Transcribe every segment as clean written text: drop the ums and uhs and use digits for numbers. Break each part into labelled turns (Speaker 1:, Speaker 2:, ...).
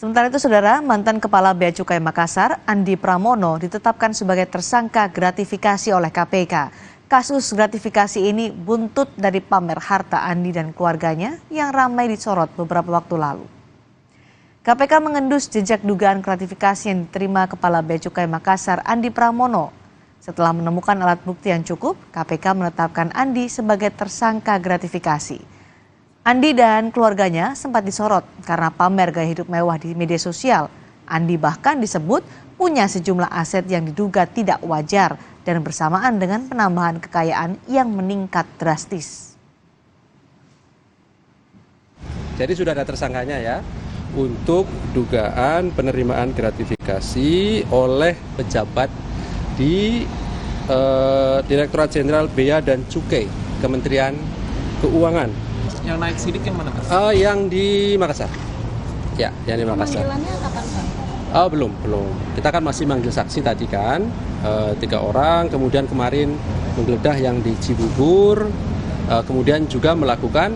Speaker 1: Sementara itu, Saudara, mantan Kepala Bea Cukai Makassar, Andi Pramono, ditetapkan sebagai tersangka gratifikasi oleh KPK. Kasus gratifikasi ini buntut dari pamer harta Andi dan keluarganya yang ramai disorot beberapa waktu lalu. KPK mengendus jejak dugaan gratifikasi yang diterima Kepala Bea Cukai Makassar, Andi Pramono. Setelah menemukan alat bukti yang cukup, KPK menetapkan Andi sebagai tersangka gratifikasi. Andi dan keluarganya sempat disorot karena pamer gaya hidup mewah di media sosial. Andi bahkan disebut punya sejumlah aset yang diduga tidak wajar dan bersamaan dengan penambahan kekayaan yang meningkat drastis.
Speaker 2: Jadi sudah ada tersangkanya ya untuk dugaan penerimaan gratifikasi oleh pejabat di Direktorat Jenderal Bea dan Cukai Kementerian Keuangan.
Speaker 3: Yang naik sidik yang mana, Mas?
Speaker 2: Yang di Makassar. Ya, yang di Makassar.
Speaker 4: Pemanggilannya kapan, Pak?
Speaker 2: Belum. Kita kan masih manggil saksi tadi kan, 3 orang. Kemudian kemarin menggeledah yang di Cibubur. Kemudian juga melakukan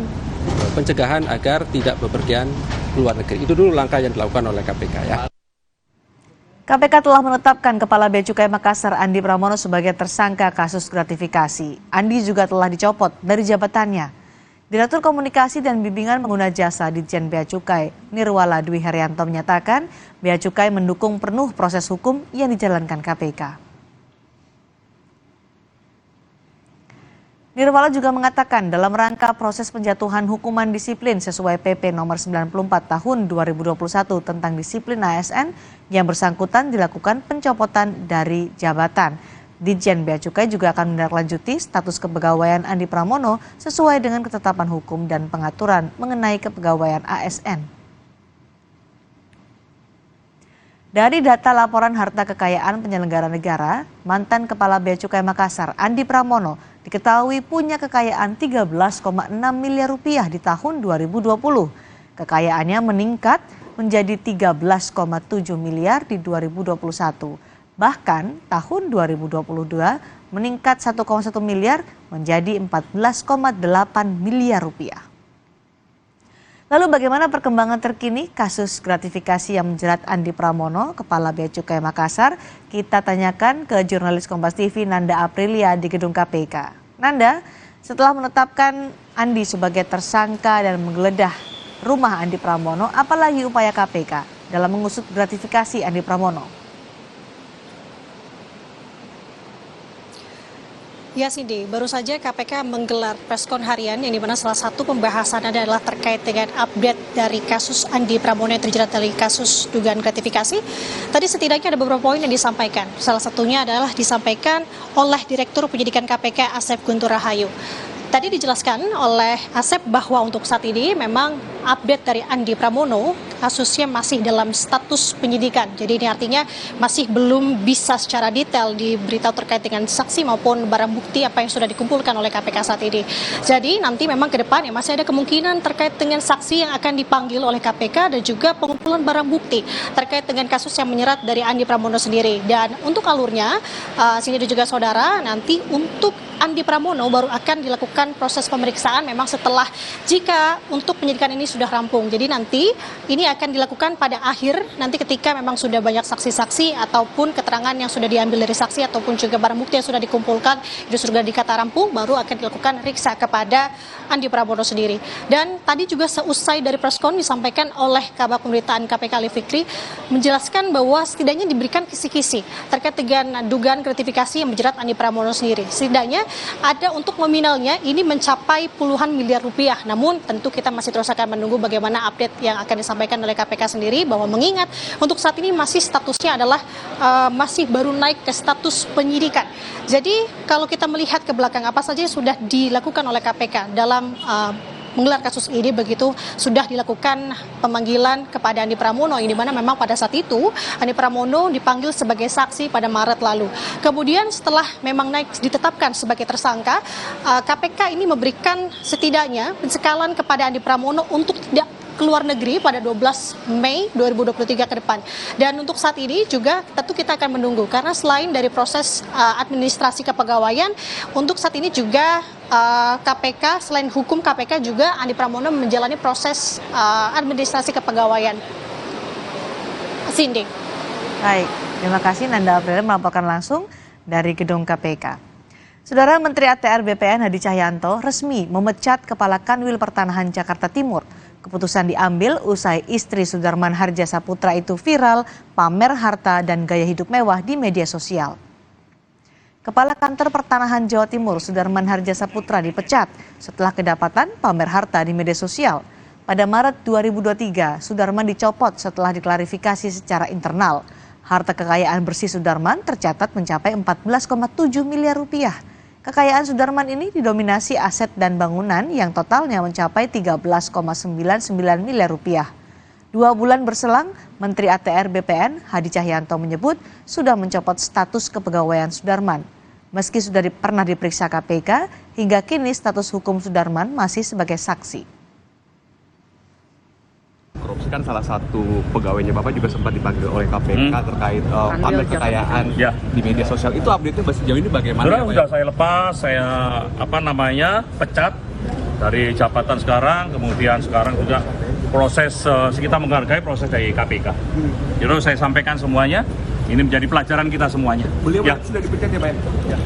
Speaker 2: pencegahan agar tidak bepergian ke luar negeri. Itu dulu langkah yang dilakukan oleh KPK ya.
Speaker 1: KPK telah menetapkan Kepala Bea Cukai Makassar Andi Pramono sebagai tersangka kasus gratifikasi. Andi juga telah dicopot dari jabatannya. Direktur Komunikasi dan Bimbingan Pengguna Jasa Ditjen Bea Cukai, Nirwala Dwi Haryanto menyatakan Bea Cukai mendukung penuh proses hukum yang dijalankan KPK. Nirwala juga mengatakan dalam rangka proses penjatuhan hukuman disiplin sesuai PP nomor 94 tahun 2021 tentang disiplin ASN yang bersangkutan dilakukan pencopotan dari jabatan. Ditjen Bea Cukai juga akan menindaklanjuti status kepegawaian Andi Pramono sesuai dengan ketetapan hukum dan pengaturan mengenai kepegawaian ASN. Dari data laporan harta kekayaan penyelenggara negara, mantan Kepala Bea Cukai Makassar Andi Pramono diketahui punya kekayaan 13,6 miliar rupiah di tahun 2020. Kekayaannya meningkat menjadi 13,7 miliar di 2021. Bahkan tahun 2022 meningkat 1,1 miliar menjadi 14,8 miliar rupiah. Lalu bagaimana perkembangan terkini kasus gratifikasi yang menjerat Andi Pramono, Kepala Bea Cukai Makassar? Kita tanyakan ke jurnalis Kompas TV Nanda Aprilia di gedung KPK. Nanda, setelah menetapkan Andi sebagai tersangka dan menggeledah rumah Andi Pramono, apalagi upaya KPK dalam mengusut gratifikasi Andi Pramono?
Speaker 4: Ya Cindy, baru saja KPK menggelar preskon harian yang dimana salah satu pembahasan adalah terkait dengan update dari kasus Andi Pramono yang terjerat dari kasus dugaan gratifikasi. Tadi setidaknya ada beberapa poin yang disampaikan. Salah satunya adalah disampaikan oleh Direktur Penyidikan KPK Asep Guntur Rahayu. Tadi dijelaskan oleh Asep bahwa untuk saat ini memang update dari Andi Pramono kasusnya masih dalam status penyidikan. Jadi ini artinya masih belum bisa secara detail diberitahu terkait dengan saksi maupun barang bukti apa yang sudah dikumpulkan oleh KPK saat ini. Jadi nanti memang ke depan ya masih ada kemungkinan terkait dengan saksi yang akan dipanggil oleh KPK dan juga pengumpulan barang bukti terkait dengan kasus yang menyerat dari Andi Pramono sendiri. Dan untuk alurnya, sini juga saudara, nanti untuk Andi Pramono baru akan dilakukan proses pemeriksaan memang setelah jika untuk penyidikan ini sudah rampung. Jadi nanti ini akan dilakukan pada akhir nanti ketika memang sudah banyak saksi-saksi ataupun keterangan yang sudah diambil dari saksi ataupun juga barang bukti yang sudah dikumpulkan itu sudah dikata rampung, baru akan dilakukan periksa kepada Andi Pramono sendiri. Dan tadi juga seusai dari preskon disampaikan oleh Kabag Pemberitaan KPK Ali Fikri menjelaskan bahwa setidaknya diberikan kisi-kisi terkait dengan dugaan gratifikasi yang menjerat Andi Pramono sendiri. Setidaknya ada untuk nominalnya ini mencapai puluhan miliar rupiah. Namun tentu kita masih terus akan menunggu bagaimana update yang akan disampaikan oleh KPK sendiri, bahwa mengingat untuk saat ini masih statusnya adalah masih baru naik ke status penyidikan. Jadi kalau kita melihat ke belakang apa saja yang sudah dilakukan oleh KPK dalam menggelar kasus ini, begitu sudah dilakukan pemanggilan kepada Andi Pramono, yang dimana memang pada saat itu Andi Pramono dipanggil sebagai saksi pada Maret lalu. Kemudian setelah memang naik ditetapkan sebagai tersangka, KPK ini memberikan setidaknya pencekalan kepada Andi Pramono untuk tidak keluar negeri pada 12 Mei 2023 ke depan. Dan untuk saat ini juga tentu kita akan menunggu, karena selain dari proses administrasi kepegawaian, untuk saat ini juga KPK, selain hukum KPK juga Andi Pramono menjalani proses administrasi kepegawaian. Cindy.
Speaker 1: Baik, terima kasih Nanda Aprilia melaporkan langsung dari gedung KPK. Saudara Menteri ATR BPN Hadi Cahyanto resmi memecat Kepala Kanwil Pertanahan Jakarta Timur. Keputusan diambil usai istri Sudarman Hardjasaputra itu viral, pamer harta dan gaya hidup mewah di media sosial. Kepala Kantor Pertanahan Jawa Timur Sudarman Hardjasaputra dipecat setelah kedapatan pamer harta di media sosial. Pada Maret 2023, Sudarman dicopot setelah diklarifikasi secara internal. Harta kekayaan bersih Sudarman tercatat mencapai 14,7 miliar rupiah. Kekayaan Sudarman ini didominasi aset dan bangunan yang totalnya mencapai 13,99 miliar rupiah. 2 bulan berselang, Menteri ATR BPN Hadi Cahyanto menyebut sudah mencopot status kepegawaian Sudarman. Meski sudah pernah diperiksa KPK, hingga kini status hukum Sudarman masih sebagai saksi.
Speaker 3: Korupsi kan salah satu pegawainya Bapak juga sempat dipanggil oleh KPK terkait pamer kekayaan di media sosial. Itu update-nya sejauh ini bagaimana?
Speaker 5: Sudah saya lepas, saya pecat dari jabatan sekarang, kemudian sekarang juga proses kita menghargai proses dari KPK. Jadi saya sampaikan semuanya, ini menjadi pelajaran kita semuanya.
Speaker 3: Beliau sudah dipecat ya Pak? Ya.